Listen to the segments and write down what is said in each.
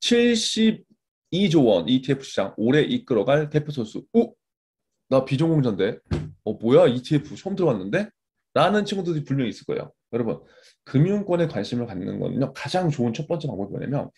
72조 원 ETF 시장 올해 이끌어갈 대표 선수. 오, 나 비전공자인데. 뭐야 ETF 처음 들어봤는데? 라는 친구들이 분명히 있을 거예요. 여러분, 금융권에 관심을 갖는 거는요. 가장 좋은 첫 번째 방법이 뭐냐면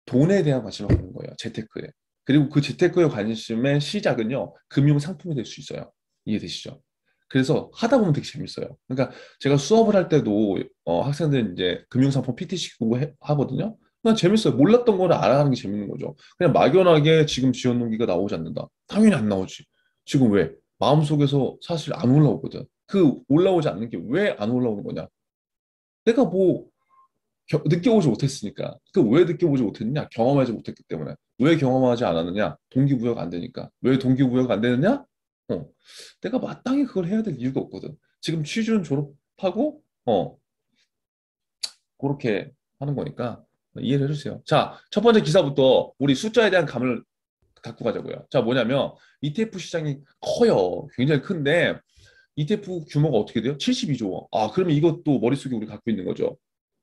돈에 대한 관심을 갖는 거예요. 재테크에. 그리고 그 재테크에 관심의 시작은요. 금융 상품이 될 수 있어요. 이해되시죠? 그래서 하다 보면 되게 재밌어요. 그러니까 제가 수업을 할 때도 학생들 이제 금융상품 PT 시키고 하거든요. 그냥 재밌어요. 몰랐던 거를 알아가는 게 재밌는 거죠. 그냥 막연하게 지금 지원농기가 나오지 않는다. 당연히 안 나오지. 지금 왜? 마음속에서 사실 안 올라오거든. 그 올라오지 않는 게 왜 안 올라오는 거냐? 내가 뭐 느껴보지 못했으니까. 그 왜 느껴보지 못했느냐? 경험하지 못했기 때문에. 왜 경험하지 않았느냐? 동기부여가 안 되니까. 왜 동기부여가 안 되느냐? 어, 내가 마땅히 그걸 해야 될 이유가 없거든. 지금 취준 졸업하고, 그렇게 하는 거니까 이해를 해주세요. 자, 첫 번째 기사부터 우리 숫자에 대한 감을 갖고 가자고요. 자, 뭐냐면 ETF 시장이 커요. 굉장히 큰데 ETF 규모가 어떻게 돼요? 72조 원. 아, 그러면 이것도 머릿속에 우리 갖고 있는 거죠.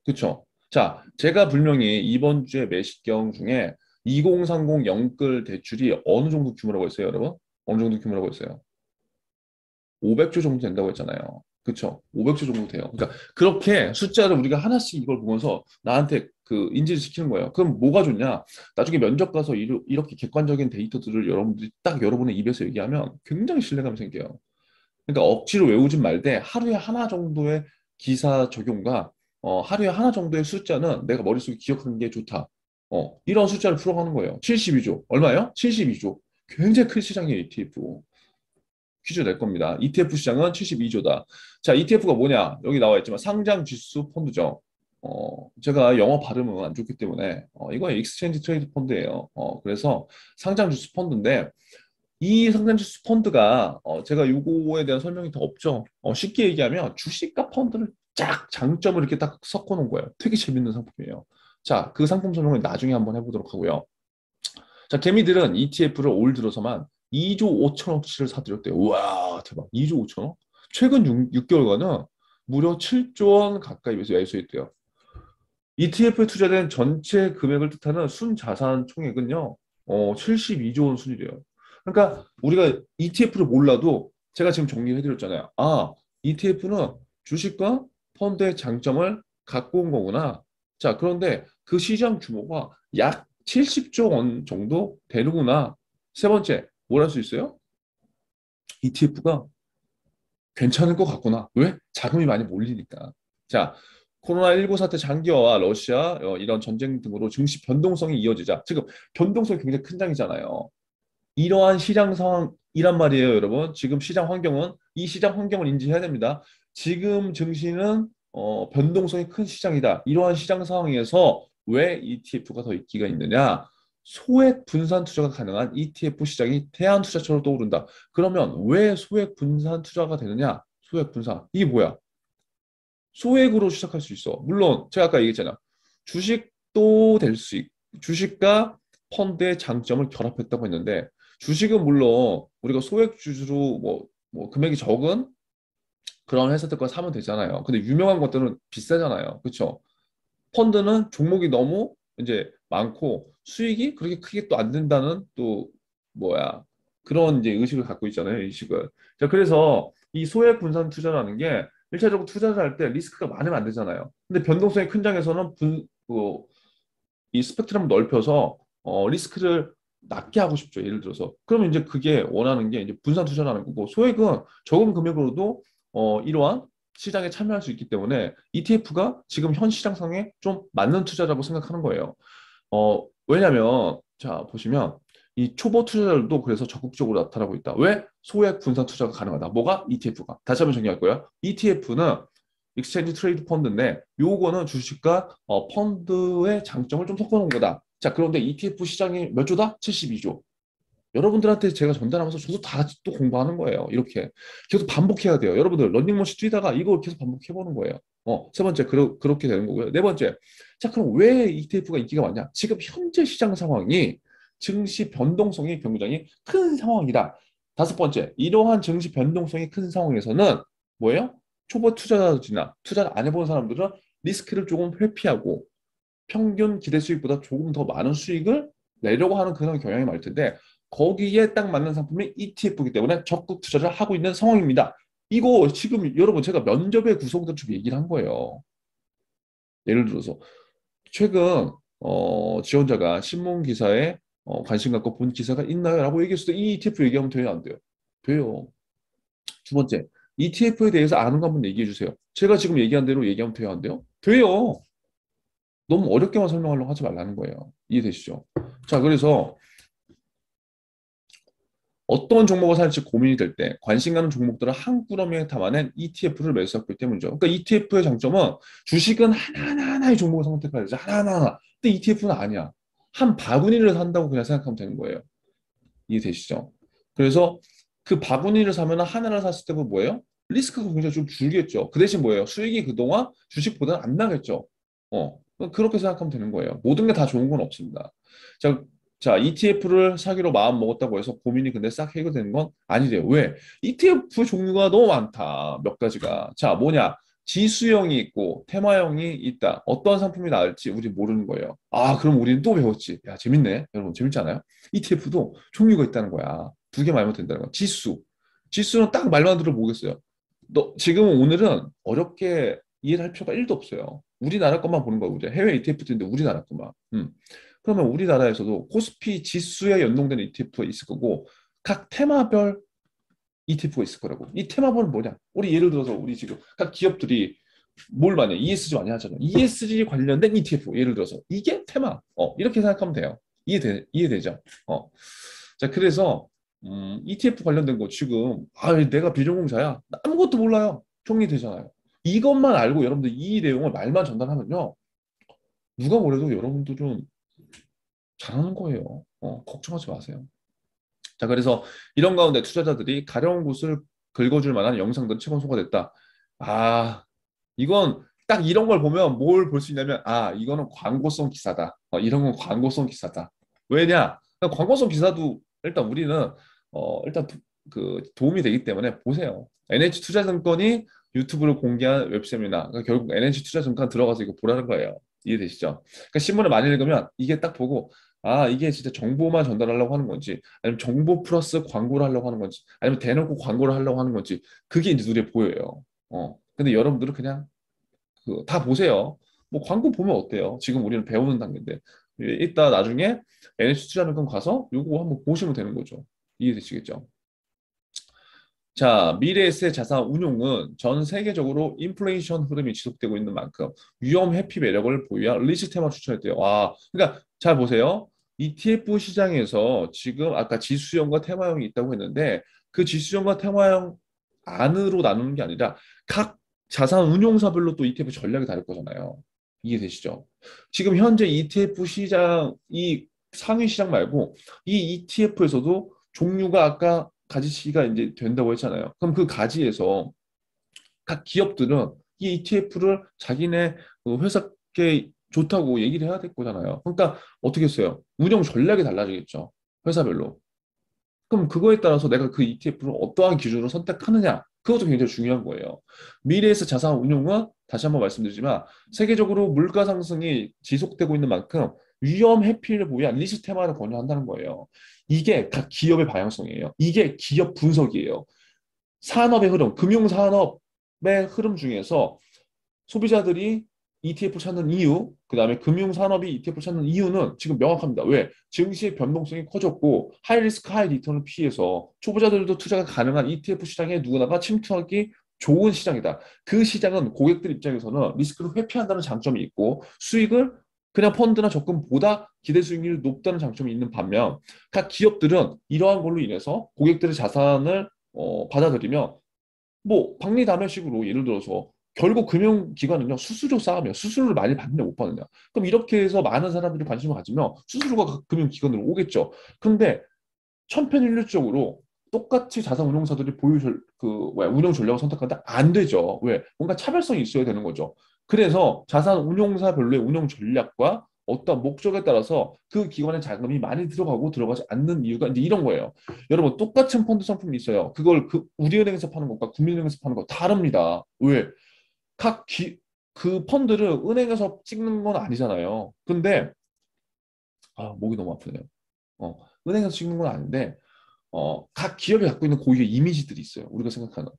그렇죠? 자, 제가 분명히 이번 주에 매식경 중에 2030 영끌 대출이 어느 정도 규모라고 했어요, 여러분? 어느 정도 규모라고 했어요? 500조 정도 된다고 했잖아요. 그렇죠? 500조 정도 돼요. 그러니까 그렇게 숫자를 우리가 하나씩 이걸 보면서 나한테 그 인지를 시키는 거예요. 그럼 뭐가 좋냐? 나중에 면접 가서 이렇게 객관적인 데이터들을 여러분들이 딱 여러분의 입에서 얘기하면 굉장히 신뢰감이 생겨요. 그러니까 억지로 외우진 말되 하루에 하나 정도의 기사 적용과 하루에 하나 정도의 숫자는 내가 머릿속에 기억하는 게 좋다. 이런 숫자를 풀어가는 거예요. 72조. 얼마예요? 72조. 굉장히 큰 시장이에요, ETF. 퀴즈 낼 겁니다. ETF 시장은 72조다. 자, ETF가 뭐냐? 여기 나와 있지만 상장 지수 펀드죠. 제가 영어 발음은 안 좋기 때문에 이거 익스체인지 트레이드 펀드예요. 그래서 상장 지수 펀드인데 이 상장지수 펀드가 제가 요거에 대한 설명이 더 없죠. 쉽게 얘기하면 주식과 펀드를 쫙 장점을 이렇게 딱 섞어 놓은 거예요. 되게 재밌는 상품이에요. 자, 그 상품 설명을 나중에 한번 해보도록 하고요. 자, 개미들은 ETF를 올 들어서만 2조 5천억치를 사들였대요. 우와, 대박. 2조 5천억? 최근 6개월간은 무려 7조 원 가까이 매수했대요. ETF에 투자된 전체 금액을 뜻하는 순자산 총액은요, 72조 원 순이래요. 그러니까 우리가 ETF를 몰라도 제가 지금 정리해드렸잖아요. 아, ETF는 주식과 펀드의 장점을 갖고 온 거구나. 자, 그런데 그 시장 규모가 약 70조 원 정도 되는구나. 세 번째, 뭘 할 수 있어요? ETF가 괜찮을 것 같구나. 왜? 자금이 많이 몰리니까. 자, 코로나19 사태 장기화와 러시아 이런 전쟁 등으로 증시 변동성이 이어지자 지금 변동성이 굉장히 큰 장이잖아요. 이러한 시장 상황이란 말이에요, 여러분. 지금 시장 환경은 이 시장 환경을 인지해야 됩니다. 지금 증시는 변동성이 큰 시장이다. 이러한 시장 상황에서 왜 ETF가 더 인기가 있느냐? 소액 분산 투자가 가능한 ETF 시장이 대안 투자처럼 떠오른다. 그러면 왜 소액 분산 투자가 되느냐? 소액 분산. 이게 뭐야? 소액으로 시작할 수 있어. 물론 제가 아까 얘기했잖아. 주식도 될 수 있고 주식과 펀드의 장점을 결합했다고 했는데 주식은 물론 우리가 소액 주주로 뭐 금액이 적은 그런 회사들 거 사면 되잖아요. 근데 유명한 것들은 비싸잖아요. 그렇죠? 펀드는 종목이 너무 이제 많고 수익이 그렇게 크게 또 안 된다는 또 뭐야 그런 이제 의식을 갖고 있잖아요. 의식을. 자, 그래서 이 소액 분산 투자라는 게 일차적으로 투자를 할 때 리스크가 많으면 안 되잖아요. 근데 변동성이 큰 장에서는 이 스펙트럼을 넓혀서 리스크를 낮게 하고 싶죠. 예를 들어서. 그러면 이제 그게 원하는 게 이제 분산 투자라는 거고 소액은 적은 금액으로도 이러한 시장에 참여할 수 있기 때문에 ETF가 지금 현 시장상에 좀 맞는 투자라고 생각하는 거예요. 왜냐면 자 보시면 이 초보 투자자들도 그래서 적극적으로 나타나고 있다. 왜? 소액 분산 투자가 가능하다. 뭐가? ETF가. 다시 한번 정리할 거예요. ETF는 익스체인지 트레이드 펀드인데 요거는 주식과 펀드의 장점을 좀 섞어놓은 거다. 자, 그런데 ETF 시장이 몇 조다? 72조. 여러분들한테 제가 전달하면서 저도 다 같이 또 공부하는 거예요. 이렇게 계속 반복해야 돼요. 여러분들 런닝머신 뛰다가 이걸 계속 반복해보는 거예요. 세 번째 그렇게 되는 거고요. 네 번째, 자 그럼 왜 ETF가 인기가 많냐? 지금 현재 시장 상황이 증시 변동성이 굉장히 큰 상황이다. 다섯 번째, 이러한 증시 변동성이 큰 상황에서는 뭐예요? 초보 투자자나 투자를 안 해본 사람들은 리스크를 조금 회피하고 평균 기대 수익보다 조금 더 많은 수익을 내려고 하는 그런 경향이 많을 텐데 거기에 딱 맞는 상품이 ETF이기 때문에 적극 투자를 하고 있는 상황입니다. 이거 지금 여러분 제가 면접의 구성들을 좀 얘기를 한 거예요. 예를 들어서 최근 지원자가 신문 기사에 관심 갖고 본 기사가 있나요? 라고 얘기했을 때 이 ETF 얘기하면 돼요, 안 돼요? 돼요. 두 번째, ETF에 대해서 아는 거 한번 얘기해 주세요. 제가 지금 얘기한 대로 얘기하면 돼요, 안 돼요? 돼요. 너무 어렵게만 설명하려고 하지 말라는 거예요. 이해되시죠? 자, 그래서 어떤 종목을 살지 고민이 될 때 관심 가는 종목들을 한 꾸러미에 담아낸 ETF를 매수했기 때문이죠. 그러니까 ETF의 장점은 주식은 하나하나의 종목을 선택해야 되죠. 하나하나. 근데 ETF는 아니야. 한 바구니를 산다고 그냥 생각하면 되는 거예요. 이해되시죠? 그래서 그 바구니를 사면 하나를 샀을 때는 뭐예요? 리스크가 굉장히 좀 줄겠죠. 그 대신 뭐예요? 수익이 그동안 주식보다는 안 나겠죠. 그렇게 생각하면 되는 거예요. 모든 게 다 좋은 건 없습니다. 자, 자, ETF를 사기로 마음 먹었다고 해서 고민이 근데 싹 해결되는 건 아니래요. 왜? ETF 종류가 너무 많다. 몇 가지가. 자, 뭐냐? 지수형이 있고 테마형이 있다. 어떤 상품이 나을지 우리 모르는 거예요. 아, 그럼 우리는 또 배웠지. 야, 재밌네. 여러분, 재밌지 않아요? ETF도 종류가 있다는 거야. 두 개 말면 된다는 거야. 지수. 지수는 딱 말만 들어보겠어요. 너 지금은 오늘은 어렵게 이해를 할 필요가 1도 없어요. 우리나라 것만 보는 거고 이제 해외 ETF도 있는데 우리나라 것만. 그러면 우리나라에서도 코스피 지수에 연동되는 ETF가 있을 거고 각 테마별 ETF가 있을 거라고. 이 테마별은 뭐냐? 우리 예를 들어서 우리 지금 각 기업들이 뭘 많이 ESG 많이 하잖아요. ESG 관련된 ETF 예를 들어서 이게 테마. 이렇게 생각하면 돼요. 이해되죠? 자, 그래서 ETF 관련된 거 지금 내가 비전공자야. 나 아무것도 몰라요. 정리되잖아요. 이것만 알고 여러분들 이 내용을 말만 전달하면요. 누가 뭐래도 여러분들은 잘하는 거예요. 걱정하지 마세요. 자, 그래서 이런 가운데 투자자들이 가려운 곳을 긁어줄 만한 영상들은 최근 소화됐다. 아, 이건 딱 이런 걸 보면 뭘 볼 수 있냐면, 이거는 광고성 기사다. 이런 건 광고성 기사다. 왜냐? 광고성 기사도 일단 우리는 일단 그 도움이 되기 때문에 보세요. NH투자증권이 유튜브를 공개한 웹세미나. 그러니까 결국 NH투자증권 들어가서 이거 보라는 거예요. 이해되시죠? 그러니까 신문을 많이 읽으면 이게 딱 보고 이게 진짜 정보만 전달하려고 하는 건지, 아니면 정보 플러스 광고를 하려고 하는 건지, 아니면 대놓고 광고를 하려고 하는 건지, 그게 이제 눈에 보여요. 근데 여러분들은 그냥 다 보세요. 뭐 광고 보면 어때요? 지금 우리는 배우는 단계인데. 이따 나중에 NH 투자증권 가서 요거 한번 보시면 되는 거죠. 이해되시겠죠? 자, 미래에셋 자산 운용은 전 세계적으로 인플레이션 흐름이 지속되고 있는 만큼 위험 회피 매력을 보유한 리츠 테마 추천했대요. 그러니까 잘 보세요. ETF 시장에서 지금 아까 지수형과 테마형이 있다고 했는데 그 지수형과 테마형 안으로 나누는 게 아니라 각 자산 운용사별로 또 ETF 전략이 다를 거잖아요. 이해되시죠? 지금 현재 ETF 시장, 이 상위 시장 말고 이 ETF에서도 종류가 아까 가지치기가 이제 된다고 했잖아요. 그럼 그 가지에서 각 기업들은 이 ETF를 자기네 회사께 좋다고 얘기를 해야 될 거잖아요. 그러니까 어떻게 했어요? 운영 전략이 달라지겠죠. 회사별로. 그럼 그거에 따라서 내가 그 ETF를 어떠한 기준으로 선택하느냐, 그것도 굉장히 중요한 거예요. 미래에서 자산 운용은 다시 한번 말씀드리지만 세계적으로 물가 상승이 지속되고 있는 만큼 위험 회피를 보유한 리스크 테마를 권유한다는 거예요. 이게 각 기업의 방향성이에요. 이게 기업 분석이에요. 산업의 흐름, 금융산업의 흐름 중에서 소비자들이 ETF 찾는 이유, 그 다음에 금융산업이 ETF 찾는 이유는 지금 명확합니다. 왜? 증시의 변동성이 커졌고 하이 리스크 하이 리턴을 피해서 초보자들도 투자가 가능한 ETF 시장에 누구나가 침투하기 좋은 시장이다. 그 시장은 고객들 입장에서는 리스크를 회피한다는 장점이 있고 수익을 그냥 펀드나 적금보다 기대 수익률이 높다는 장점이 있는 반면 각 기업들은 이러한 걸로 인해서 고객들의 자산을 받아들이며 뭐 박리담회식으로 예를 들어서 결국 금융기관은요 수수료 싸움이야. 수수료를 많이 받느냐 못 받느냐. 그럼 이렇게 해서 많은 사람들이 관심을 가지면 수수료가 그 금융기관으로 오겠죠. 근데 천편일률적으로 똑같이 자산운용사들이 운영 전략을 선택하는데 안 되죠. 왜? 뭔가 차별성이 있어야 되는 거죠. 그래서 자산운용사별로의 운영 전략과 어떤 목적에 따라서 그 기관의 자금이 많이 들어가고 들어가지 않는 이유가 이제 이런 거예요. 여러분 똑같은 펀드 상품이 있어요. 그걸 우리은행에서 파는 것과 국민은행에서 파는 거 다릅니다. 왜? 각 그 펀드를 은행에서 찍는 건 아니잖아요. 근데 목이 너무 아프네요. 은행에서 찍는 건 아닌데 각 기업이 갖고 있는 고유의 이미지들이 있어요. 우리가 생각하는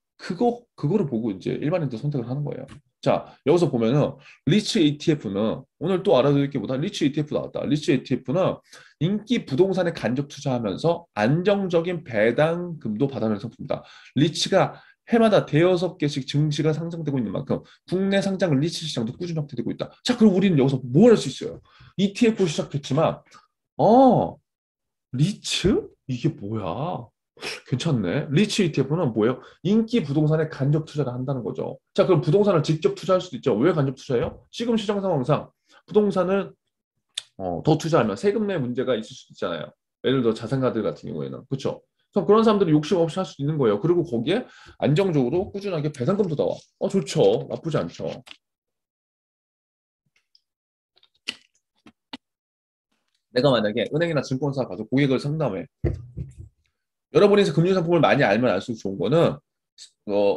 그거를 보고 이제 일반인들 선택을 하는 거예요. 자, 여기서 보면은 리츠 ETF는 오늘 또 알아둘 게 보다 리츠 ETF 나왔다. 리츠 ETF는 인기 부동산에 간접 투자하면서 안정적인 배당금도 받아내는 상품이다. 리츠가 해마다 대여섯 개씩 증시가 상장되고 있는 만큼 국내 상장 리츠 시장도 꾸준히 확대되고 있다. 자, 그럼 우리는 여기서 뭘 할 수 있어요? ETF 시작했지만, 어, 리츠? 이게 뭐야? 괜찮네. 리츠 ETF는 뭐예요? 인기 부동산에 간접 투자를 한다는 거죠. 자, 그럼 부동산을 직접 투자할 수도 있죠. 왜 간접 투자해요? 지금 시장 상황상 부동산을 더 투자하면 세금 내 문제가 있을 수도 있잖아요. 예를 들어 자산가들 같은 경우에는. 그렇죠? 그럼 그런 사람들이 욕심 없이 할 수 있는 거예요. 그리고 거기에 안정적으로 꾸준하게 배당금도 나와. 좋죠. 나쁘지 않죠. 내가 만약에 은행이나 증권사 가서 고객을 상담해. 여러분이 금융상품을 많이 알면 알수록 좋은 거는 어,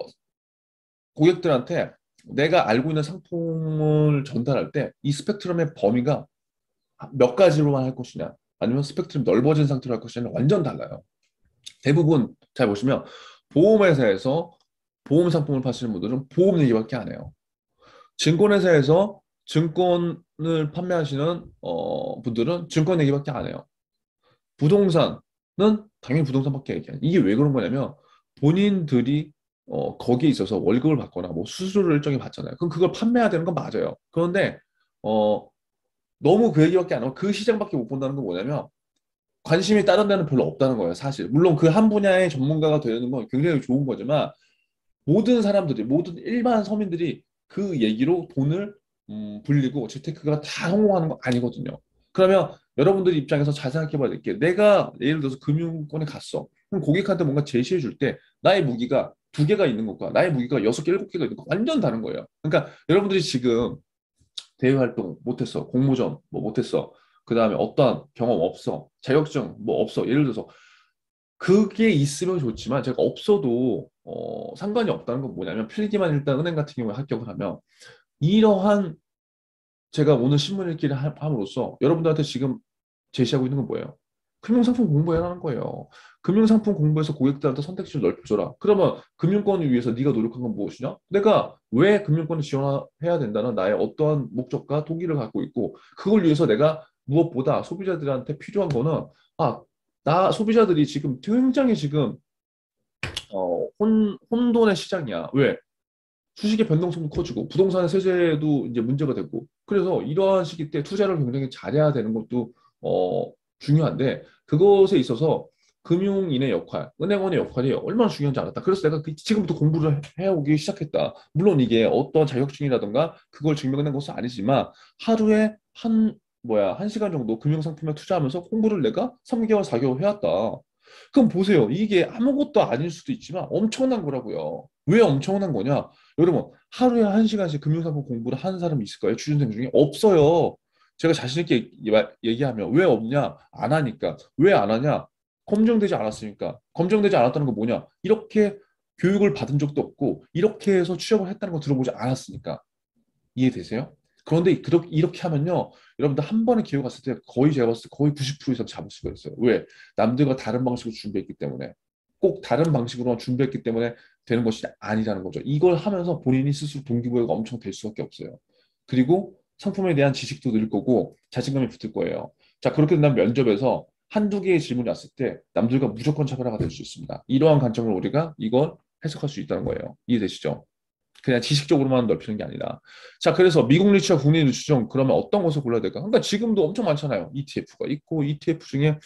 고객들한테 내가 알고 있는 상품을 전달할 때 이 스펙트럼의 범위가 몇 가지로만 할 것이냐 아니면 스펙트럼이 넓어진 상태로 할 것이냐는 완전 달라요. 대부분 잘 보시면 보험회사에서 보험 상품을 파시는 분들은 보험 얘기밖에 안 해요. 증권회사에서 증권을 판매하시는 분들은 증권 얘기밖에 안 해요. 부동산은 당연히 부동산밖에 얘기 안 해요. 이게 왜 그런 거냐면 본인들이 거기에 있어서 월급을 받거나 뭐 수수료를 일정히 받잖아요. 그럼 그걸 판매해야 되는 건 맞아요. 그런데 어, 너무 그 얘기밖에 안 하고 그 시장밖에 못 본다는 건 뭐냐면 관심이 다른 데는 별로 없다는 거예요, 사실. 물론 그 한 분야의 전문가가 되는 건 굉장히 좋은 거지만 모든 사람들이, 모든 일반 서민들이 그 얘기로 돈을 불리고 재테크가 다 성공하는 거 아니거든요. 그러면 여러분들 입장에서 잘 생각해 봐야 될 게 내가 예를 들어서 금융권에 갔어. 그럼 고객한테 뭔가 제시해 줄 때 나의 무기가 두 개가 있는 것과 나의 무기가 여섯 개, 일곱 개가 있는 거 완전 다른 거예요. 그러니까 여러분들이 지금 대외 활동 못했어. 공모전 뭐 못했어. 그 다음에 어떠한 경험 없어. 자격증 뭐 없어. 예를 들어서 그게 있으면 좋지만 제가 없어도 상관이 없다는 건 뭐냐면 필기만 일단 은행 같은 경우에 합격을 하면 이러한 제가 오늘 신문 읽기를 함으로써 여러분들한테 지금 제시하고 있는 건 뭐예요? 금융상품 공부해라는 거예요. 금융상품 공부해서 고객들한테 선택지를 넓혀줘라. 그러면 금융권을 위해서 네가 노력한 건 무엇이냐? 내가 왜 금융권을 지원해야 된다는 나의 어떠한 목적과 동기를 갖고 있고 그걸 위해서 내가 무엇보다 소비자들한테 필요한 거는 아, 나 소비자들이 지금 굉장히 지금 혼돈의 시장이야. 왜? 주식의 변동성도 커지고 부동산 세제도 이제 문제가 되고 그래서 이러한 시기 때 투자를 굉장히 잘해야 되는 것도 중요한데 그것에 있어서 금융인의 역할, 은행원의 역할이 얼마나 중요한지 알았다. 그래서 내가 지금부터 공부를 해오기 시작했다. 물론 이게 어떤 자격증이라든가 그걸 증명하는 것은 아니지만 하루에 한 시간 정도 금융상품에 투자하면서 공부를 내가 3개월, 4개월 해왔다. 그럼 보세요. 이게 아무것도 아닐 수도 있지만 엄청난 거라고요. 왜 엄청난 거냐? 여러분, 하루에 1시간씩 금융상품 공부를 하는 사람이 있을까요? 취준생 중에? 없어요. 제가 자신 있게 얘기하면 왜 없냐? 안 하니까. 왜 안 하냐? 검증되지 않았으니까. 검증되지 않았다는 건 뭐냐? 이렇게 교육을 받은 적도 없고 이렇게 해서 취업을 했다는 거 들어보지 않았으니까. 이해되세요? 그런데 이렇게 하면요. 여러분들 한 번에 기회 갔을 때 거의 제가 봤을 때 거의 90% 이상 잡을 수가 있어요. 왜? 남들과 다른 방식으로 준비했기 때문에. 꼭 다른 방식으로만 준비했기 때문에 되는 것이 아니라는 거죠. 이걸 하면서 본인이 스스로 동기부여가 엄청 될 수밖에 없어요. 그리고 상품에 대한 지식도 늘 거고 자신감이 붙을 거예요. 자, 그렇게 된다면 면접에서 한두 개의 질문이 왔을 때 남들과 무조건 차별화가 될 수 있습니다. 이러한 관점을 우리가 이걸 해석할 수 있다는 거예요. 이해되시죠? 그냥 지식적으로만 넓히는 게 아니라. 자, 그래서 미국 리츠와 국내 리츠 중 그러면 어떤 것을 골라야 될까? 그러니까 지금도 엄청 많잖아요. ETF가 있고 ETF 중에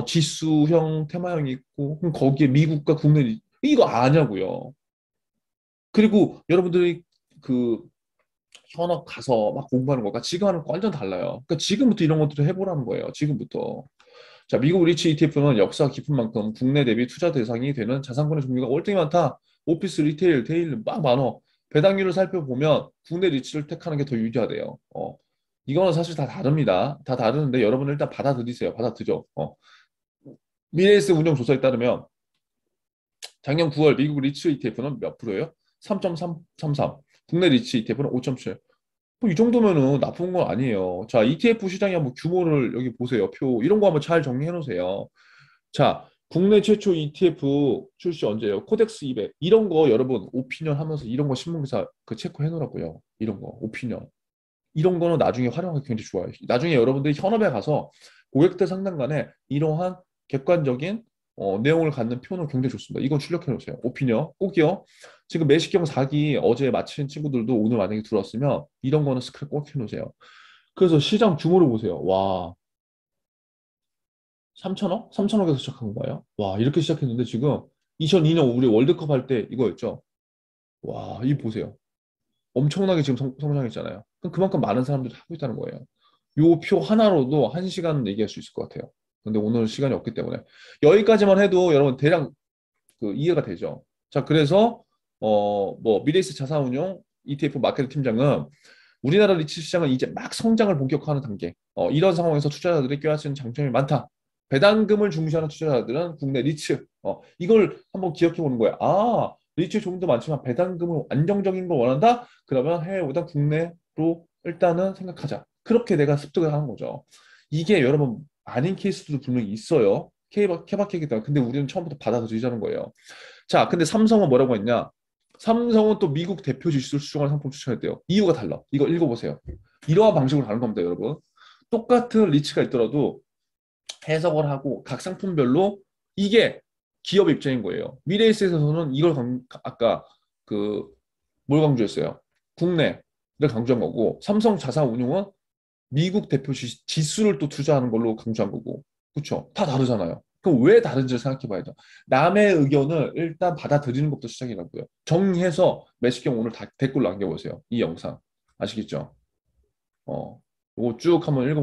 지수형, 테마형이 있고 그럼 거기에 미국과 국내 이거 아냐고요. 그리고 여러분들이 그 현업 가서 막 공부하는 것과 지금 하는 거 완전 달라요. 그러니까 지금부터 이런 것들을 해보라는 거예요. 지금부터. 자, 미국 리츠 ETF는 역사가 깊은 만큼 국내 대비 투자 대상이 되는 자산권의 종류가 월등히 많다. 오피스, 리테일, 데일리 막 많어. 배당률을 살펴보면 국내 리츠를 택하는 게 더 유리하대요. 이거는 사실 다 다릅니다. 다 다르는데 여러분 일단 받아들이세요. 받아들여. 미래에셋 운용조사에 따르면 작년 9월 미국 리츠 ETF는 몇 프로예요? 3.333. 국내 리츠 ETF는 5.7. 뭐이 정도면은 나쁜 건 아니에요. 자, ETF 시장의 한번 규모를 여기 보세요. 표 이런 거 한번 잘 정리해 놓으세요. 자, 국내 최초 ETF 출시 언제예요? 코덱스 200. 이런 거 여러분 오피니언 하면서 이런 거 신문기사 그 체크해 놓으라고요. 이런 거 오피니언. 이런 거는 나중에 활용하기 굉장히 좋아요. 나중에 여러분들이 현업에 가서 고객들 상담 간에 이러한 객관적인 내용을 갖는 표는 굉장히 좋습니다. 이건 출력해 놓으세요. 오피니언 꼭이요. 지금 매식경 4기 어제 마친 친구들도 오늘 만약에 들어왔으면 이런 거는 스크랩 꼭 해놓으세요. 그래서 시장 규모를 보세요. 와, 3천억? 3천억에서 시작한 거예요? 와, 이렇게 시작했는데 지금 2002년 우리 월드컵 할 때 이거였죠. 와, 이 보세요. 엄청나게 지금 성장했잖아요. 그럼 그만큼 많은 사람들이 하고 있다는 거예요. 요 표 하나로도 한 시간 얘기할 수 있을 것 같아요. 근데 오늘 시간이 없기 때문에 여기까지만 해도 여러분 대략 그 이해가 되죠. 자, 그래서 뭐 미래에셋 자산운용 ETF 마케팅 팀장은 우리나라 리츠 시장은 이제 막 성장을 본격화하는 단계. 이런 상황에서 투자자들이 껴할 수 있는 장점이 많다. 배당금을 중시하는 투자자들은 국내 리츠. 이걸 한번 기억해 보는 거예요. 아, 리츠 조금 더 많지만 배당금을 안정적인 걸 원한다? 그러면 해외보다 국내로 일단은 생각하자. 그렇게 내가 습득을 하는 거죠. 이게 여러분 아닌 케이스도 분명히 있어요. 케바케이기 때문에. 근데 우리는 처음부터 받아들이자는 거예요. 자, 근데 삼성은 뭐라고 했냐? 삼성은 또 미국 대표 지수를 수정한 상품 추천했대요. 이유가 달라. 이거 읽어보세요. 이러한 방식으로 가는 겁니다, 여러분. 똑같은 리츠가 있더라도 해석을 하고 각 상품별로 이게 기업 입장인 거예요. 미래에셋에서는 이걸 아까 그 뭘 강조했어요? 국내를 강조한 거고 삼성 자산운용은 미국 대표 지수를 또 투자하는 걸로 강조한 거고 그렇죠? 다 다르잖아요. 그럼 왜 다른지를 생각해 봐야죠. 남의 의견을 일단 받아들이는 것부터 시작이라고요. 정리해서 매시경 오늘 댓글 남겨보세요. 이 영상 아시겠죠? 이거 쭉 한번 읽어